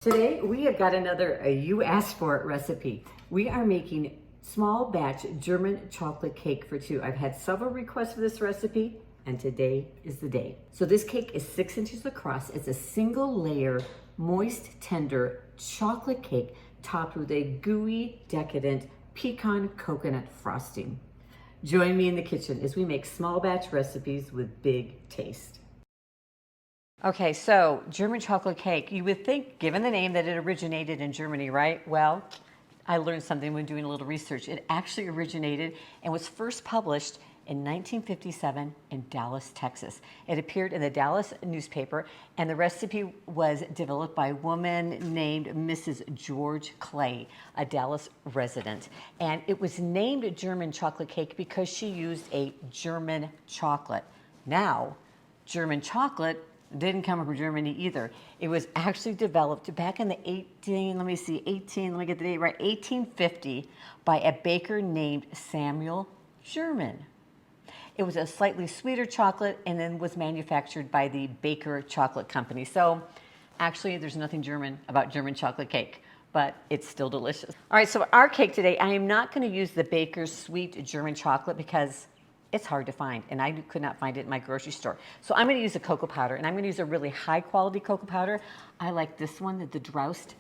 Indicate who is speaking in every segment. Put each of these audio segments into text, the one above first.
Speaker 1: Today we have got another you asked for it recipe. We are making small batch German chocolate cake for two. I've had several requests for this recipe and today is the day. So this cake is 6 inches across. It's a single layer, moist, tender chocolate cake topped with a gooey, decadent pecan coconut frosting. Join me in the kitchen as we make small batch recipes with big taste. Okay, so German chocolate cake, you would think, given the name, that it originated in Germany, right? Well, I learned something when doing a little research. It actually originated and was first published in 1957 in Dallas, Texas. It appeared in the Dallas newspaper, and the recipe was developed by a woman named Mrs. George Clay, a Dallas resident. And it was named German chocolate cake because she used a German chocolate. Now, German chocolate didn't come from Germany either. It was actually developed back in the 1850 by a baker named Samuel German. It was a slightly sweeter chocolate and then was manufactured by the Baker Chocolate Company. So actually there's nothing German about German chocolate cake, but it's still delicious. All right, so our cake today, I am not going to use the Baker's sweet German chocolate because it's hard to find, and I could not find it in my grocery store. So I'm going to use a cocoa powder, and I'm going to use a really high-quality cocoa powder. I like this one, the Droust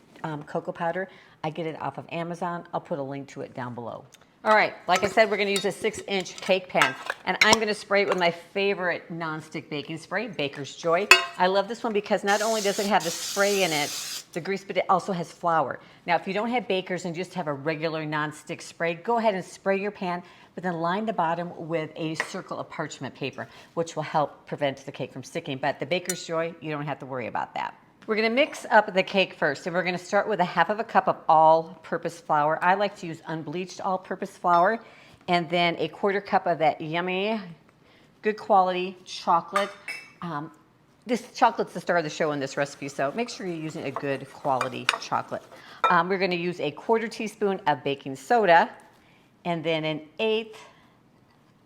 Speaker 1: cocoa powder. I get it off of Amazon. I'll put a link to it down below. All right, like I said, we're going to use a 6-inch cake pan, and I'm going to spray it with my favorite nonstick baking spray, Baker's Joy. I love this one because not only does it have the spray in it, the grease, but it also has flour. Now, if you don't have Baker's and just have a regular nonstick spray, go ahead and spray your pan, but then line the bottom with a circle of parchment paper, which will help prevent the cake from sticking. But the Baker's Joy, you don't have to worry about that. We're going to mix up the cake first, and we're going to start with a half of a cup of all-purpose flour. I like to use unbleached all-purpose flour, and then a quarter cup of that yummy, good quality chocolate. This chocolate's the star of the show in this recipe, so make sure you're using a good quality chocolate. We're going to use a quarter teaspoon of baking soda, and then an 1/8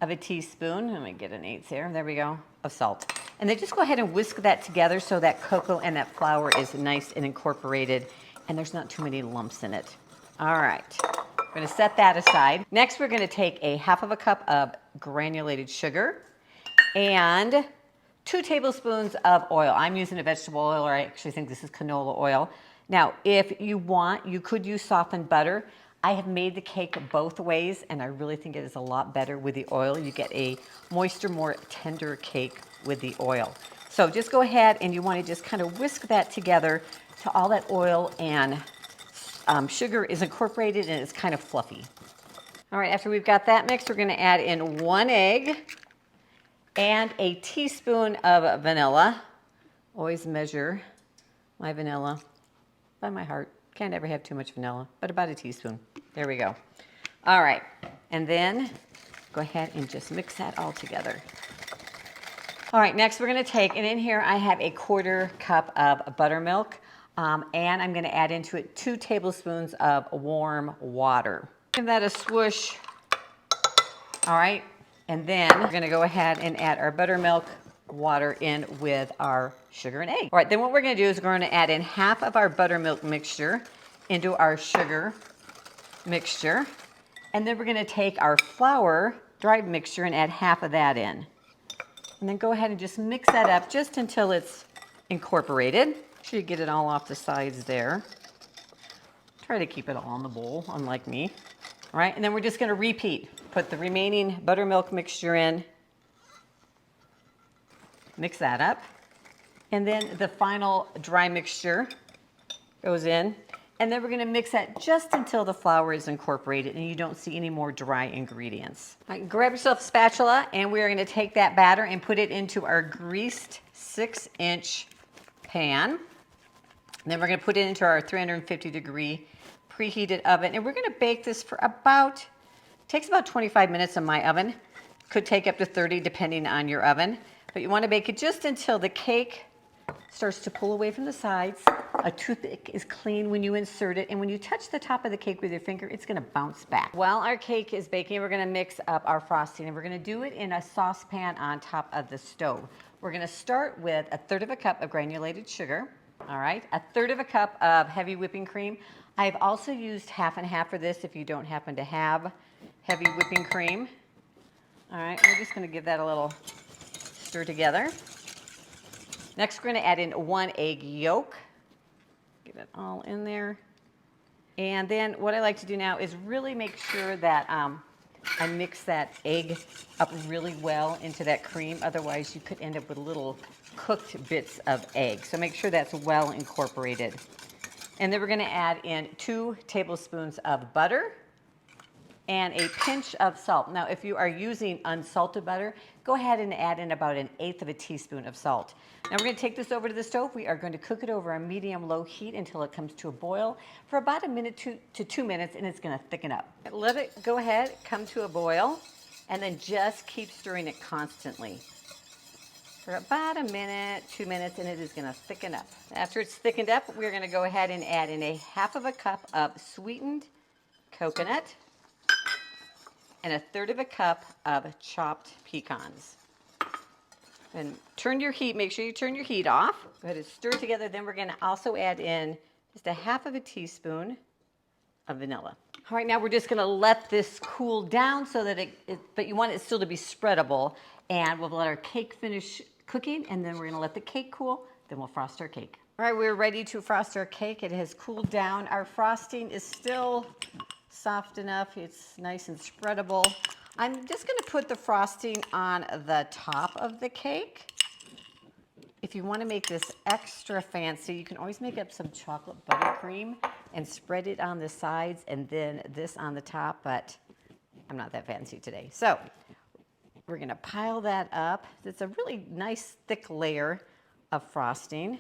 Speaker 1: of a teaspoon, let me get an 1/8 here, there we go, of salt. And then just go ahead and whisk that together so that cocoa and that flour is nice and incorporated and there's not too many lumps in it. All right, we're going to set that aside. Next, we're going to take a half of a cup of granulated sugar and 2 tablespoons of oil. I'm using a vegetable oil, or I actually think this is canola oil. Now, if you want, you could use softened butter. I have made the cake both ways, and I really think it is a lot better with the oil. You get a moister, more tender cake with the oil. So just go ahead and you want to just kind of whisk that together till all that oil and sugar is incorporated and it's kind of fluffy. All right, after we've got that mixed, we're going to add in 1 egg and a teaspoon of vanilla. Always measure my vanilla by my heart. Can't ever have too much vanilla, but about a teaspoon. There we go. All right, and then go ahead and just mix that all together. All right, next we're going to take, and in here I have a quarter cup of buttermilk, and I'm going to add into it 2 tablespoons of warm water. Give that a swoosh. All right, and then we're going to go ahead and add our buttermilk water in with our sugar and egg. All right, then what we're going to do is we're going to add in half of our buttermilk mixture into our sugar mixture, and then we're going to take our flour dried mixture and add half of that in. And then go ahead and just mix that up just until it's incorporated. Make sure you get it all off the sides there. Try to keep it all in the bowl, unlike me. All right, and then we're just going to repeat. Put the remaining buttermilk mixture in. Mix that up. And then the final dry mixture goes in. And then we're going to mix that just until the flour is incorporated and you don't see any more dry ingredients. All right, grab yourself a spatula and we are going to take that batter and put it into our greased 6-inch pan. And then we're going to put it into our 350-degree preheated oven. And we're going to bake this for it takes about 25 minutes in my oven. Could take up to 30 depending on your oven. But you want to bake it just until the cake starts to pull away from the sides. A toothpick is clean when you insert it, and when you touch the top of the cake with your finger, it's going to bounce back. While our cake is baking, we're going to mix up our frosting, and we're going to do it in a saucepan on top of the stove. We're going to start with 1/3 of a cup of granulated sugar. All right, 1/3 cup of heavy whipping cream. I've also used half and half for this if you don't happen to have heavy whipping cream. All right, we're just going to give that a little stir together. Next, we're going to add in 1 egg yolk. Get it all in there. And then what I like to do now is really make sure that I mix that egg up really well into that cream. Otherwise, you could end up with little cooked bits of egg. So make sure that's well incorporated. And then we're going to add in 2 tablespoons of butter and a pinch of salt. Now, if you are using unsalted butter, go ahead and add in about 1/8 teaspoon of salt. Now we're going to take this over to the stove. We are going to cook it over a medium-low heat until it comes to a boil for about 1 minute to 2 minutes, and it's going to thicken up. Let it go ahead, come to a boil, and then just keep stirring it constantly for about 1 minute, 2 minutes, and it is going to thicken up. After it's thickened up, we're going to go ahead and add in 1/2 cup of sweetened coconut and 1/3 cup of chopped pecans. And turn your heat, make sure you turn your heat off. Go ahead and stir it together. Then we're going to also add in just 1/2 teaspoon of vanilla. All right, now we're just going to let this cool down so that but you want it still to be spreadable. And we'll let our cake finish cooking, and then we're going to let the cake cool. Then we'll frost our cake. All right, we're ready to frost our cake. It has cooled down. Our frosting is still soft enough. It's nice and spreadable. I'm just going to put the frosting on the top of the cake. If you want to make this extra fancy, you can always make up some chocolate buttercream and spread it on the sides and then this on the top, but I'm not that fancy today. So we're going to pile that up. It's a really nice thick layer of frosting.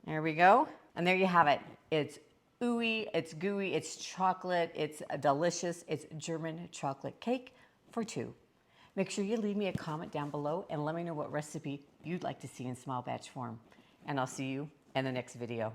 Speaker 1: There we go. And there you have it. It's ooey, it's gooey, it's chocolate, it's delicious. It's German chocolate cake for 2. Make sure you leave me a comment down below and let me know what recipe you'd like to see in small batch form. And I'll see you in the next video.